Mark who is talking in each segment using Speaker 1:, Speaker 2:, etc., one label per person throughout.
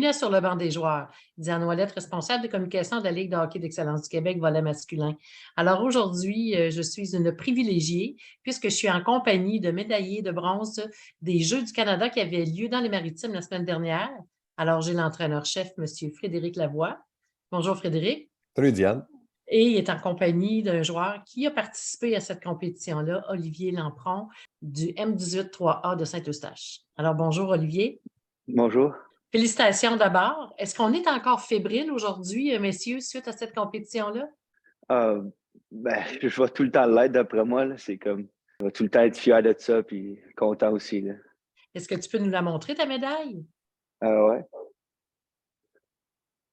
Speaker 1: Julien sur le banc des joueurs. Diane Ouellette, responsable de communication de la Ligue de hockey d'excellence du Québec, volet masculin. Alors aujourd'hui, je suis une privilégiée puisque je suis en compagnie de médaillés de bronze des Jeux du Canada qui avaient lieu dans les Maritimes la semaine dernière. Alors j'ai l'entraîneur-chef, M. Frédéric Lavoie. Bonjour Frédéric.
Speaker 2: Salut Diane.
Speaker 1: Et il est en compagnie d'un joueur qui a participé à cette compétition-là, Olivier Lampron, du M18-3A de Saint-Eustache. Alors bonjour Olivier.
Speaker 3: Bonjour.
Speaker 1: Félicitations d'abord. Est-ce qu'on est encore fébrile aujourd'hui, messieurs, suite à cette compétition-là?
Speaker 3: Ah, je vais tout le temps l'être d'après moi. Là. C'est comme, je vais tout le temps être fier de ça puis content aussi. Là.
Speaker 1: Est-ce que tu peux nous la montrer, ta médaille?
Speaker 3: Ah ouais.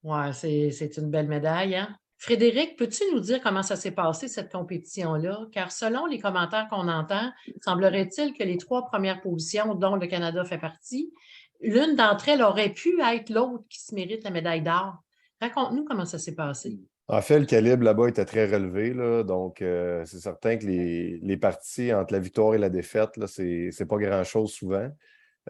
Speaker 1: Ouais, c'est une belle médaille, hein? Frédéric, peux-tu nous dire comment ça s'est passé, cette compétition-là? Car selon les commentaires qu'on entend, semblerait-il que les 3 premières positions, dont le Canada fait partie, l'une d'entre elles aurait pu être l'autre qui se mérite la médaille d'or. Raconte-nous comment ça s'est passé.
Speaker 2: En fait, le calibre là-bas était très relevé, là, donc c'est certain que les parties entre la victoire et la défaite, là, c'est pas grand-chose souvent.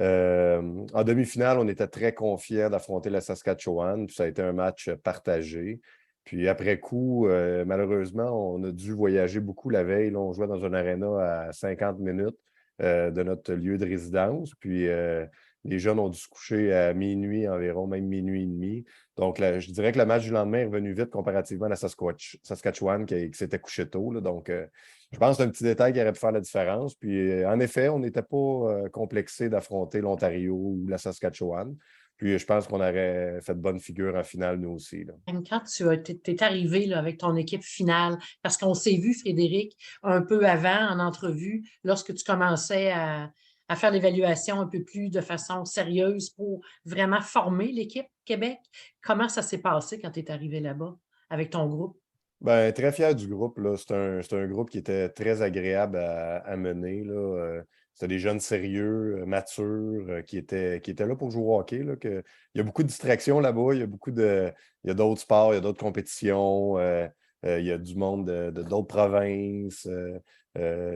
Speaker 2: En demi-finale, on était très confiants d'affronter la Saskatchewan, puis ça a été un match partagé. Puis après coup, malheureusement, on a dû voyager beaucoup la veille. Là, on jouait dans une aréna à 50 minutes de notre lieu de résidence. Puis les jeunes ont dû se coucher à minuit environ, même minuit et demi. Donc, là, je dirais que le match du lendemain est revenu vite comparativement à la Saskatchewan qui s'était couché tôt. Là. Donc, je pense que c'est un petit détail qui aurait pu faire la différence. Puis, en effet, on n'était pas complexé d'affronter l'Ontario ou la Saskatchewan. Puis, je pense qu'on aurait fait de bonne figure en finale, nous aussi. Là.
Speaker 1: Quand tu es arrivé là, avec ton équipe finale, parce qu'on s'est vu, Frédéric, un peu avant en entrevue, lorsque tu commençais à faire l'évaluation un peu plus de façon sérieuse pour vraiment former l'équipe Québec. Comment ça s'est passé quand tu es arrivé là-bas avec ton groupe?
Speaker 2: Ben, très fier du groupe. Là. C'est un groupe qui était très agréable à mener. Là. C'était des jeunes sérieux, matures, qui étaient là pour jouer au hockey. Là, il y a beaucoup de distractions là-bas. Il y a d'autres sports, il y a d'autres compétitions. Il y a du monde de d'autres provinces.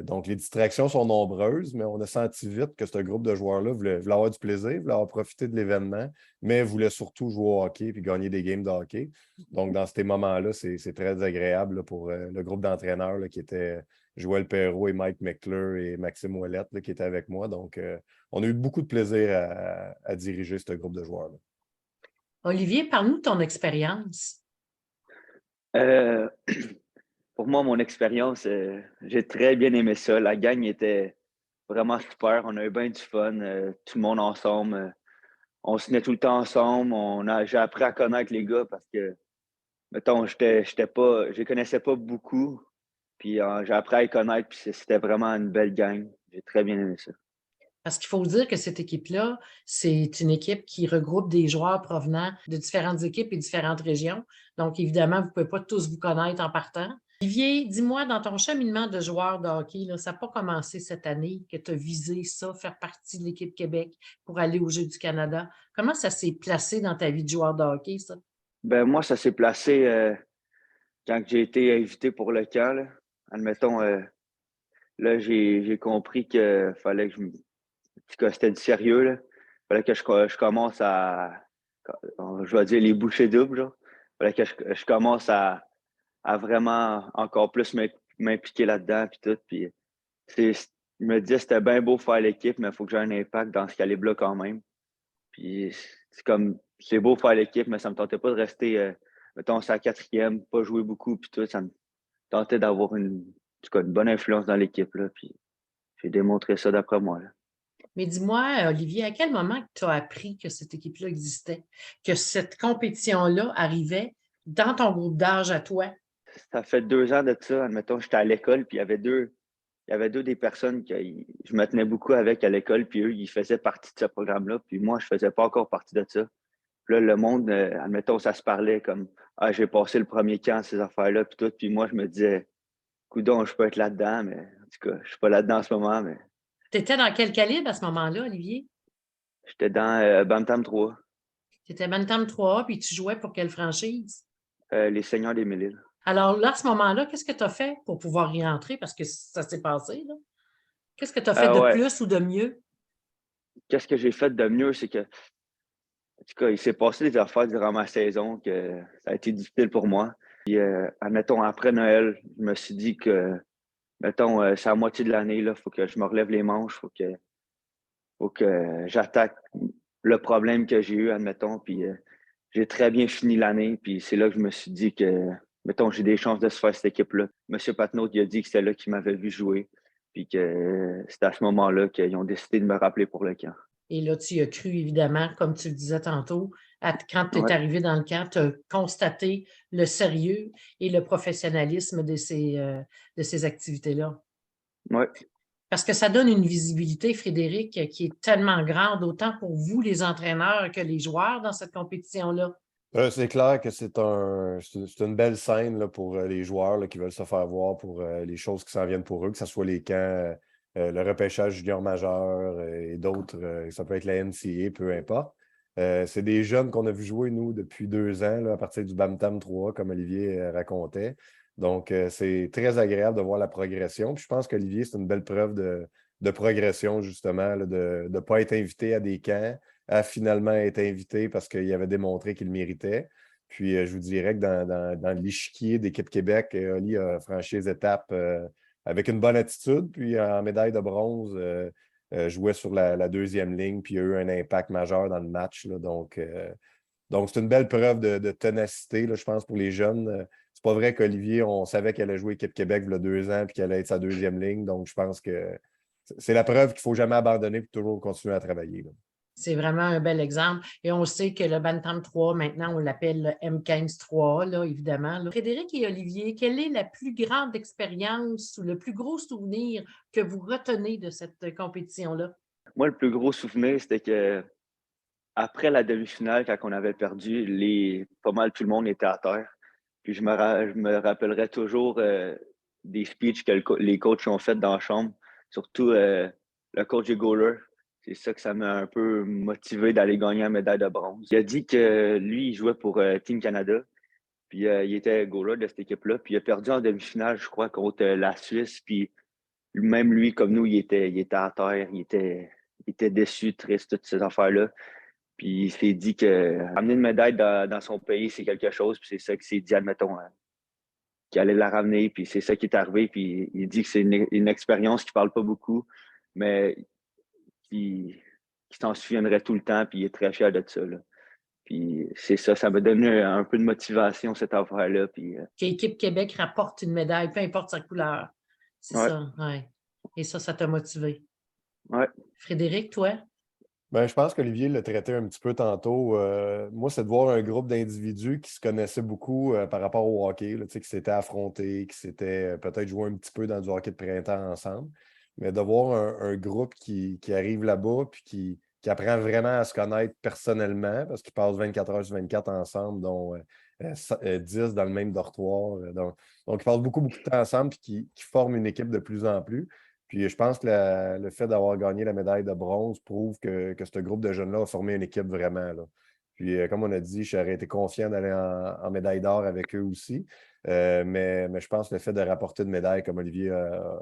Speaker 2: Donc, les distractions sont nombreuses, mais on a senti vite que ce groupe de joueurs-là voulait avoir du plaisir, voulait avoir profité de l'événement, mais voulait surtout jouer au hockey et gagner des games de hockey. Donc, dans ces moments-là, c'est très agréable là, pour le groupe d'entraîneurs là, qui étaient Joël Perrault et Mike Meckler et Maxime Ouellette là, qui étaient avec moi. Donc, on a eu beaucoup de plaisir à diriger ce groupe de joueurs-là.
Speaker 1: Olivier, parle-nous de ton expérience.
Speaker 3: Euh, pour moi, mon expérience, j'ai très bien aimé ça. La gang était vraiment super. On a eu bien du fun. Tout le monde ensemble. On se tenait tout le temps ensemble. J'ai appris à connaître les gars parce que, mettons, je les connaissais pas beaucoup. Puis j'ai appris à les connaître. Puis c'était vraiment une belle gang. J'ai très bien aimé ça.
Speaker 1: Parce qu'il faut dire que cette équipe-là, c'est une équipe qui regroupe des joueurs provenant de différentes équipes et différentes régions. Donc, évidemment, vous ne pouvez pas tous vous connaître en partant. Olivier, dis-moi, dans ton cheminement de joueur de hockey, là, ça n'a pas commencé cette année que tu as visé ça, faire partie de l'équipe Québec pour aller aux Jeux du Canada. Comment ça s'est placé dans ta vie de joueur de hockey, ça?
Speaker 3: Ben moi, ça s'est placé quand j'ai été invité pour le camp. Là. Admettons, là, j'ai compris que fallait que c'était du sérieux. Là. Fallait que je commence je vais dire les bouchées doubles. Genre. Fallait que je commence à vraiment encore plus m'impliquer là-dedans. Puis tout. Puis je me disais, c'était bien beau faire l'équipe, mais il faut que j'ai un impact dans ce calibre-là quand même. Puis c'est beau faire l'équipe, mais ça me tentait pas de rester, mettons, sur la quatrième, pas jouer beaucoup, puis tout. Ça me tentait d'avoir en tout cas, une bonne influence dans l'équipe, là. Puis j'ai démontré ça d'après moi, là.
Speaker 1: Mais dis-moi, Olivier, à quel moment tu as appris que cette équipe-là existait, que cette compétition-là arrivait dans ton groupe d'âge à toi?
Speaker 3: Ça fait 2 ans de ça, admettons, j'étais à l'école, puis il y avait deux des personnes que je me tenais beaucoup avec à l'école, puis eux, ils faisaient partie de ce programme-là, puis moi, je faisais pas encore partie de ça. Puis là, le monde, admettons, ça se parlait comme Ah, j'ai passé le premier camp, ces affaires-là, puis tout. Puis moi, je me disais, coudonc, je peux être là-dedans, mais en tout cas, je suis pas là-dedans en ce moment, mais
Speaker 1: Tu étais dans quel calibre à ce moment-là, Olivier?
Speaker 3: j'étais dans Bantam 3,
Speaker 1: Tu étais Bantam 3A, puis tu jouais pour quelle franchise?
Speaker 3: les Seigneurs des Mille-Îles.
Speaker 1: Alors là, à ce moment-là, qu'est-ce que tu as fait pour pouvoir y entrer? Parce que ça s'est passé, là. Qu'est-ce que tu as fait de
Speaker 3: Ouais,
Speaker 1: plus ou de mieux?
Speaker 3: qu'est-ce que j'ai fait de mieux, c'est que En tout cas, il s'est passé des affaires durant ma saison que ça a été difficile pour moi. Puis, admettons, après Noël, je me suis dit que, mettons, c'est la moitié de l'année, il faut que je me relève les manches, faut que j'attaque le problème que j'ai eu, admettons. Puis, j'ai très bien fini l'année. Puis, c'est là que je me suis dit que, mettons, j'ai des chances de se faire cette équipe-là. Monsieur Patnaud, il a dit que c'était là qu'il m'avait vu jouer. Puis que c'était à ce moment-là qu'ils ont décidé de me rappeler pour le camp.
Speaker 1: Et là, tu y as cru, évidemment, comme tu le disais tantôt, quand tu es
Speaker 3: Ouais,
Speaker 1: arrivé dans le camp, tu as constaté le sérieux et le professionnalisme de ces activités-là.
Speaker 3: ouais.
Speaker 1: Parce que ça donne une visibilité, Frédéric, qui est tellement grande, autant pour vous, les entraîneurs, que les joueurs dans cette compétition-là.
Speaker 2: C'est clair que c'est une belle scène là, pour les joueurs là, qui veulent se faire voir pour les choses qui s'en viennent pour eux, que ce soit les camps, le repêchage junior majeur et d'autres, ça peut être la NCAA, peu importe. C'est des jeunes qu'on a vu jouer, nous, depuis 2 ans, là, à partir du Bantam 3, comme Olivier racontait. Donc, c'est très agréable de voir la progression. Puis je pense qu'Olivier, c'est une belle preuve de progression, justement, là, de ne pas être invité à des camps, à finalement être invité parce qu'il avait démontré qu'il le méritait. Puis, je vous dirais que dans l'échiquier d'équipe Québec, Oli a franchi les étapes avec une bonne attitude. Puis, en médaille de bronze, jouait sur la deuxième ligne, puis il a eu un impact majeur dans le match, là. Donc, c'est une belle preuve de ténacité, là, je pense, pour les jeunes. C'est pas vrai qu'Olivier, on savait qu'elle allait jouer équipe Québec il y a 2 ans, puis qu'elle allait être sa deuxième ligne. Donc, je pense que c'est la preuve qu'il ne faut jamais abandonner et toujours continuer à travailler, là.
Speaker 1: C'est vraiment un bel exemple. Et on sait que le Bantam 3, maintenant, on l'appelle le M15-3, là, évidemment. Là. Frédéric et Olivier, quelle est la plus grande expérience ou le plus gros souvenir que vous retenez de cette compétition-là?
Speaker 3: Moi, le plus gros souvenir, c'était que après la demi-finale, quand on avait perdu, pas mal tout le monde était à terre. Puis je me rappellerai toujours des speeches que les coachs ont fait dans la chambre, surtout le coach des goalers. C'est ça que ça m'a un peu motivé d'aller gagner la médaille de bronze. Il a dit que lui, il jouait pour Team Canada, puis il était goaler de cette équipe-là, puis il a perdu en demi-finale, je crois, contre la Suisse, puis même lui, comme nous, il était à terre, il était déçu, triste, toutes ces affaires-là. Puis il s'est dit que ramener une médaille dans son pays, c'est quelque chose. Puis c'est ça qu'il s'est dit, admettons, qu'il allait la ramener. Puis c'est ça qui est arrivé. Puis il dit que c'est une expérience qu'il ne parle pas beaucoup, mais qu'il s'en souviendrait tout le temps. Puis il est très fier de ça, là. Puis c'est ça, ça m'a donné un peu de motivation, cette affaire-là. Puis
Speaker 1: Qu'Équipe Québec rapporte une médaille, peu importe sa couleur. C'est
Speaker 3: ouais,
Speaker 1: ça, oui. Et ça t'a motivé.
Speaker 3: ouais,
Speaker 1: Frédéric, toi?
Speaker 2: Ben, je pense qu'Olivier l'a traité un petit peu tantôt. Moi, c'est de voir un groupe d'individus qui se connaissaient beaucoup par rapport au hockey, là, tu sais, qui s'étaient affrontés, qui s'étaient peut-être joué un petit peu dans du hockey de printemps ensemble. Mais de voir un groupe qui arrive là-bas puis qui apprend vraiment à se connaître personnellement parce qu'ils passent 24 heures sur 24 ensemble, dont 10 dans le même dortoir. Donc ils passent beaucoup, beaucoup de temps ensemble puis qui forment une équipe de plus en plus. Puis je pense que le fait d'avoir gagné la médaille de bronze prouve que ce groupe de jeunes-là a formé une équipe vraiment, là. Puis comme on a dit, j'aurais été confiant d'aller en médaille d'or avec eux aussi. Mais je pense que le fait de rapporter une médaille comme Olivier,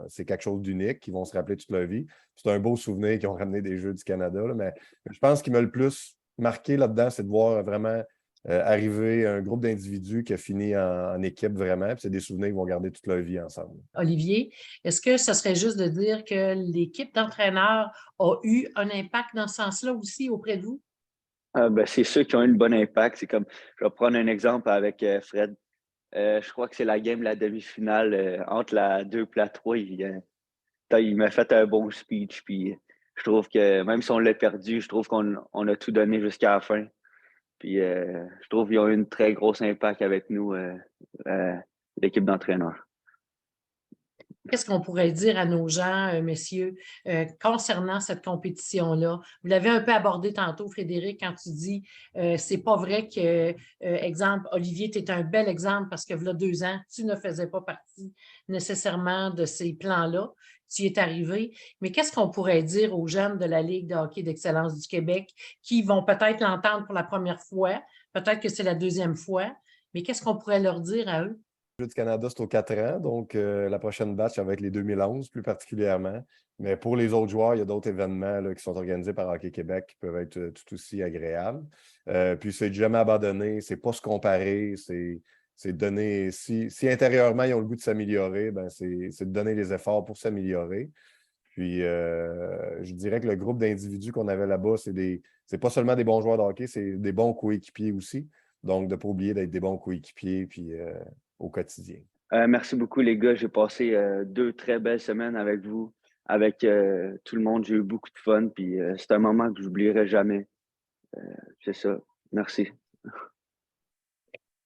Speaker 2: c'est quelque chose d'unique qu'ils vont se rappeler toute leur vie. C'est un beau souvenir qu'ils ont ramené des Jeux du Canada, là, mais je pense qu'il m'a le plus marqué là-dedans, c'est de voir vraiment arriver un groupe d'individus qui a fini en équipe vraiment. Puis c'est des souvenirs qu'ils vont garder toute leur vie ensemble.
Speaker 1: Olivier, est-ce que ce serait juste de dire que l'équipe d'entraîneurs a eu un impact dans ce sens-là aussi auprès de vous?
Speaker 3: Ben, c'est ceux qui ont eu un bon impact. C'est comme, je vais prendre un exemple avec Fred. Je crois que c'est la game, la demi-finale, entre la 2 et la 3. Il m'a fait un bon speech. Puis je trouve que même si on l'a perdu, je trouve qu'on a tout donné jusqu'à la fin. Puis je trouve qu'ils ont eu un très gros impact avec nous, l'équipe d'entraîneurs.
Speaker 1: Qu'est-ce qu'on pourrait dire à nos gens, messieurs, concernant cette compétition-là? Vous l'avez un peu abordé tantôt, Frédéric, quand tu dis c'est pas vrai que, exemple, Olivier, tu es un bel exemple parce que là 2 ans, tu ne faisais pas partie nécessairement de ces plans-là. Tu y es arrivé. Mais qu'est-ce qu'on pourrait dire aux jeunes de la Ligue de hockey d'excellence du Québec qui vont peut-être l'entendre pour la première fois, peut-être que c'est la deuxième fois, mais qu'est-ce qu'on pourrait leur dire à eux?
Speaker 2: Jeux du Canada, c'est aux 4 ans, donc la prochaine batch, ça va être les 2011 plus particulièrement. Mais pour les autres joueurs, il y a d'autres événements là, qui sont organisés par Hockey Québec qui peuvent être tout aussi agréables. Puis c'est de jamais abandonner, c'est pas se comparer, c'est de donner, si intérieurement ils ont le goût de s'améliorer, ben c'est de donner les efforts pour s'améliorer. Puis je dirais que le groupe d'individus qu'on avait là-bas, c'est pas seulement des bons joueurs de hockey, c'est des bons coéquipiers aussi. Donc, de ne pas oublier d'être des bons coéquipiers puis, au quotidien.
Speaker 3: Merci beaucoup, les gars. J'ai passé 2 très belles semaines avec vous, avec tout le monde. J'ai eu beaucoup de fun, puis c'est un moment que je n'oublierai jamais. C'est ça. Merci.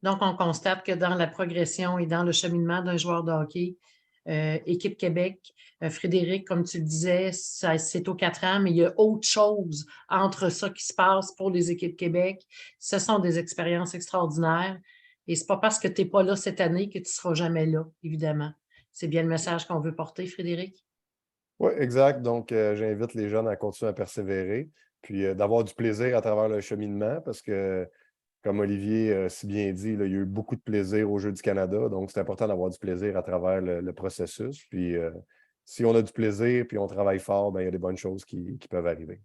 Speaker 1: Donc, on constate que dans la progression et dans le cheminement d'un joueur de hockey, Équipe Québec, Frédéric, comme tu le disais, c'est aux 4 ans, mais il y a autre chose entre ça qui se passe pour les équipes Québec. Ce sont des expériences extraordinaires. Et ce n'est pas parce que tu n'es pas là cette année que tu ne seras jamais là, évidemment. C'est bien le message qu'on veut porter, Frédéric?
Speaker 2: Oui, exact. Donc, j'invite les jeunes à continuer à persévérer, puis d'avoir du plaisir à travers le cheminement, parce que, comme Olivier a si bien dit, là, il y a eu beaucoup de plaisir aux Jeux du Canada, donc c'est important d'avoir du plaisir à travers le processus. Puis, si on a du plaisir, puis on travaille fort, ben, il y a des bonnes choses qui peuvent arriver.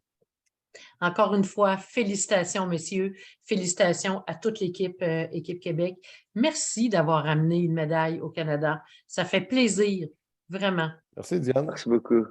Speaker 1: Encore une fois, félicitations, messieurs. Félicitations à toute l'équipe Équipe Québec. Merci d'avoir amené une médaille au Canada. Ça fait plaisir, vraiment.
Speaker 2: Merci, Diane.
Speaker 3: Merci beaucoup.